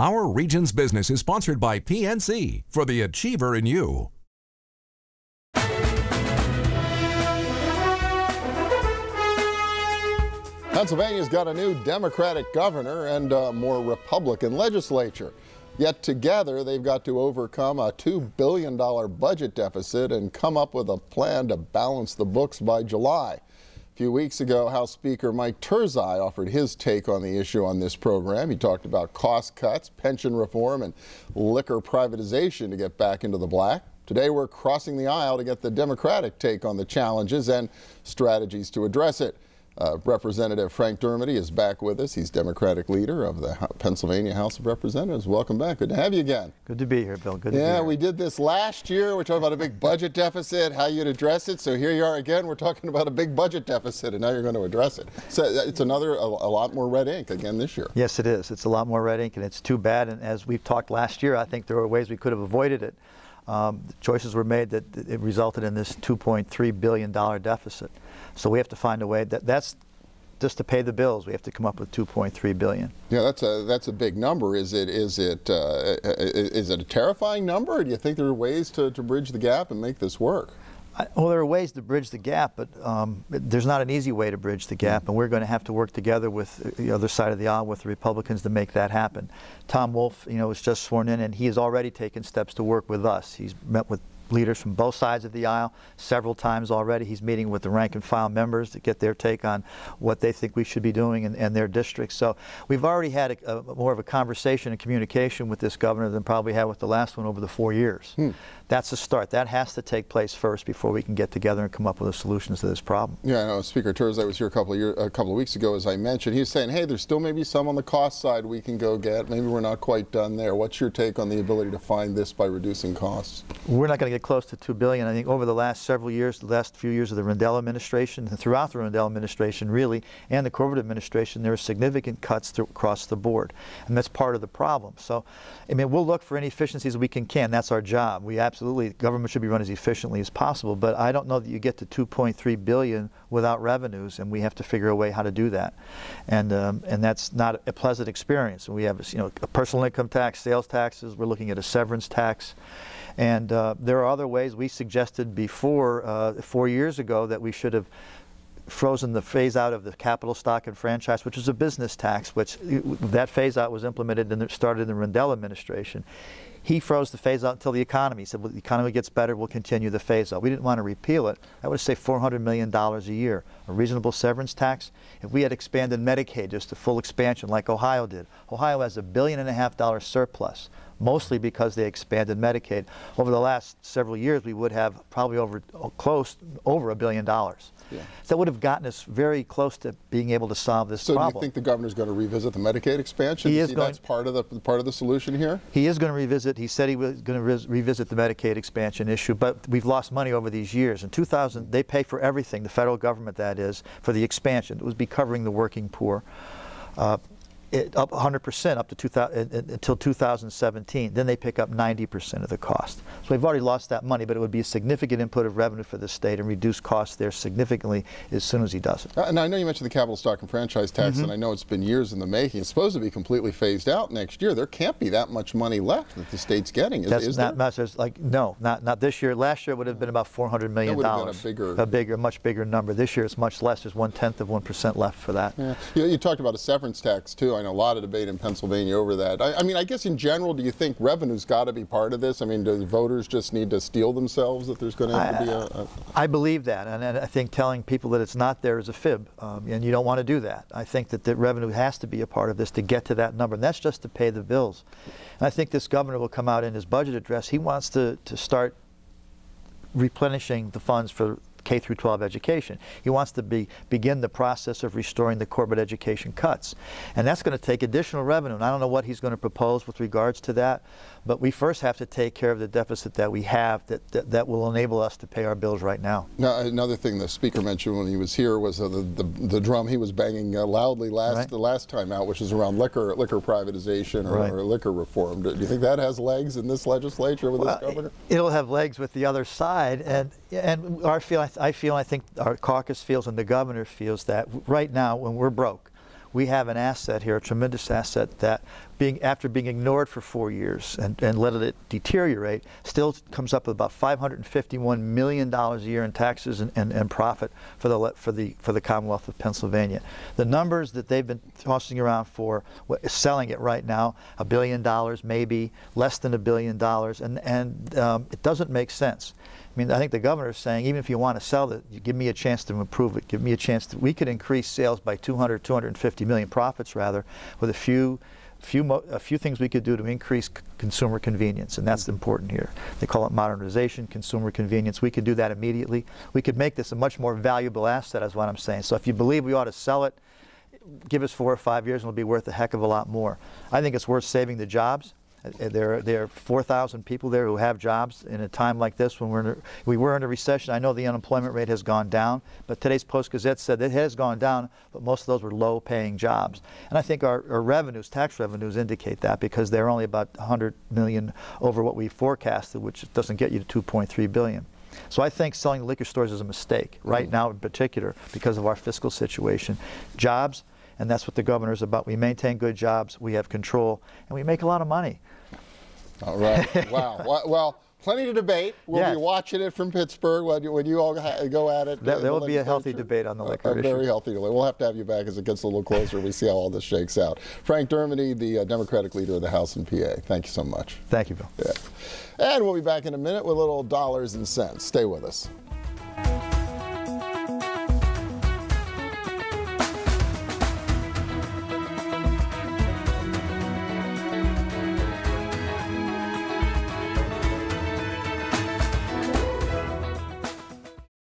Our region's business is sponsored by PNC for the achiever in you. Pennsylvania's got a new Democratic governor and a more Republican legislature. Yet together, they've got to overcome a $2 billion budget deficit and come up with a plan to balance the books by July. A few weeks ago, House Speaker Mike Turzai offered his take on the issue on this program. He talked about cost cuts, pension reform, and liquor privatization to get back into the black. Today, we're crossing the aisle to get the Democratic take on the challenges and strategies to address it. Representative Frank Dermody is back with us. He's Democratic leader of the Pennsylvania House of Representatives. Welcome back. Good to have you again. Good to be here, Bill. Good to be here. Yeah, we did this last year. We're talking about a big budget deficit, how you'd address it. So here you are again. We're talking about a big budget deficit, and now you're going to address it. So it's a lot more red ink again this year. Yes, it is. It's a lot more red ink, and it's too bad. And as we've talked last year, I think there were ways we could have avoided it. Choices were made that it resulted in this $2.3 billion deficit. So we have to find a way that's just to pay the bills. We have to come up with $2.3 billion. Yeah, that's a big number. Is it a terrifying number, or do you think there are ways to bridge the gap and make this work? Well, there are ways to bridge the gap, but there's not an easy way to bridge the gap, and we're going to have to work together with the other side of the aisle, with the Republicans, to make that happen. Tom Wolf, was just sworn in, and he has already taken steps to work with us. He's met with leaders from both sides of the aisle several times already. He's meeting with the rank and file members to get their take on what they think we should be doing in their districts. So we've already had more of a conversation and communication with this governor than probably had with the last one over the 4 years. That's a start. That has to take place first before we can get together and come up with the solutions to this problem. Yeah, I know Speaker Turzai was here a couple of weeks ago, as I mentioned. He was saying, hey, there's still maybe some on the cost side we can go get. Maybe we're not quite done there. What's your take on the ability to find this by reducing costs? We're not going to get close to $2 billion. I think over the last several years, the last few years of the Rendell administration, and throughout the Rendell administration really, and the Corbett administration, there are significant cuts across the board. And that's part of the problem. So, I mean, we'll look for any efficiencies we can. That's our job. We absolutely, government should be run as efficiently as possible, but I don't know that you get to $2.3 billion without revenues, and we have to figure a way how to do that. And that's not a pleasant experience. We have, a personal income tax, sales taxes. We're looking at a severance tax. And there are other ways. We suggested before, 4 years ago, that we should have frozen the phase out of the capital stock and franchise, which is a business tax, which that phase out was implemented and it started in the Rendell administration. He froze the phase out until the economy. He said, well, the economy gets better, we'll continue the phase out. We didn't want to repeal it. That would save $400 million a year. A reasonable severance tax. If we had expanded Medicaid, just a full expansion like Ohio did. Ohio has $1.5 billion surplus, mostly because they expanded Medicaid. Over the last several years, we would have probably over $1 billion. Yeah. So that would have gotten us very close to being able to solve this problem. So do you think the governor's going to revisit the Medicaid expansion? That's part of the solution here? He is going to revisit. He said he was going to revisit the Medicaid expansion issue, but we've lost money over these years. In 2000, they pay for everything, the federal government that is, for the expansion. It would be covering the working poor. Up 100% up to until 2017. Then they pick up 90% of the cost. So we've already lost that money, but it would be a significant input of revenue for the state and reduce costs there significantly as soon as he does it. And I know you mentioned the capital stock and franchise tax, and I know it's been years in the making. It's supposed to be completely phased out next year. There can't be that much money left that the state's getting. Is not there? much. Like, no, not this year. Last year it would have been about $400 million. That would have been a much bigger number. This year it's much less. There's 1/10 of 1% left for that. Yeah. You talked about a severance tax too. I know a lot of debate in Pennsylvania over that. I mean, I guess in general, do you think revenue's got to be part of this? I mean, do the voters just need to steel themselves that there's going to have to be a... I believe that, and I think telling people that it's not there is a fib, and you don't want to do that. I think that the revenue has to be a part of this to get to that number, and that's just to pay the bills. And I think this governor will come out in his budget address. He wants to start replenishing the funds for K-12 education. He wants to begin the process of restoring the corporate education cuts. And that's going to take additional revenue. And I don't know what he's going to propose with regards to that, but we first have to take care of the deficit that we have that will enable us to pay our bills right now. Now, another thing the speaker mentioned when he was here was the drum he was banging loudly the last time out, which is around liquor privatization or liquor reform. Do you think that has legs in this legislature with this governor? It'll have legs with the other side, and I think our caucus feels and the governor feels that right now, when we're broke, we have an asset here, a tremendous asset that after being ignored for 4 years and let it deteriorate, still comes up with about $551 million a year in taxes and profit for the Commonwealth of Pennsylvania. The numbers that they've been tossing around for selling it right now, $1 billion, maybe less than $1 billion, and it doesn't make sense. I mean, I think the governor is saying, even if you want to sell it, you give me a chance to improve it. Give me a chance to, we could increase sales by 250 million, profits rather, with a few things we could do to increase consumer convenience, and that's important here. They call it modernization, consumer convenience. We could do that immediately. We could make this a much more valuable asset, is what I'm saying. So if you believe we ought to sell it, give us 4 or 5 years and it'll be worth a heck of a lot more. I think it's worth saving the jobs. There are 4,000 people there who have jobs in a time like this when we were in a recession. I know the unemployment rate has gone down, but today's Post-Gazette said it has gone down, but most of those were low-paying jobs. And I think our revenues, tax revenues, indicate that, because they're only about 100 million over what we forecasted, which doesn't get you to 2.3 billion. So I think selling the liquor stores is a mistake right now, in particular, because of our fiscal situation. Jobs, and that's what the governor's about. We maintain good jobs, we have control, and we make a lot of money. All right. Wow. Well, plenty to debate. We'll be watching it from Pittsburgh when you all go at it. There will be a healthy debate on the liquor issue. Very healthy. We'll have to have you back as it gets a little closer. We see how all this shakes out. Frank Dermody, the Democratic leader of the House in PA. Thank you so much. Thank you, Bill. Yeah. And we'll be back in a minute with little dollars and cents. Stay with us.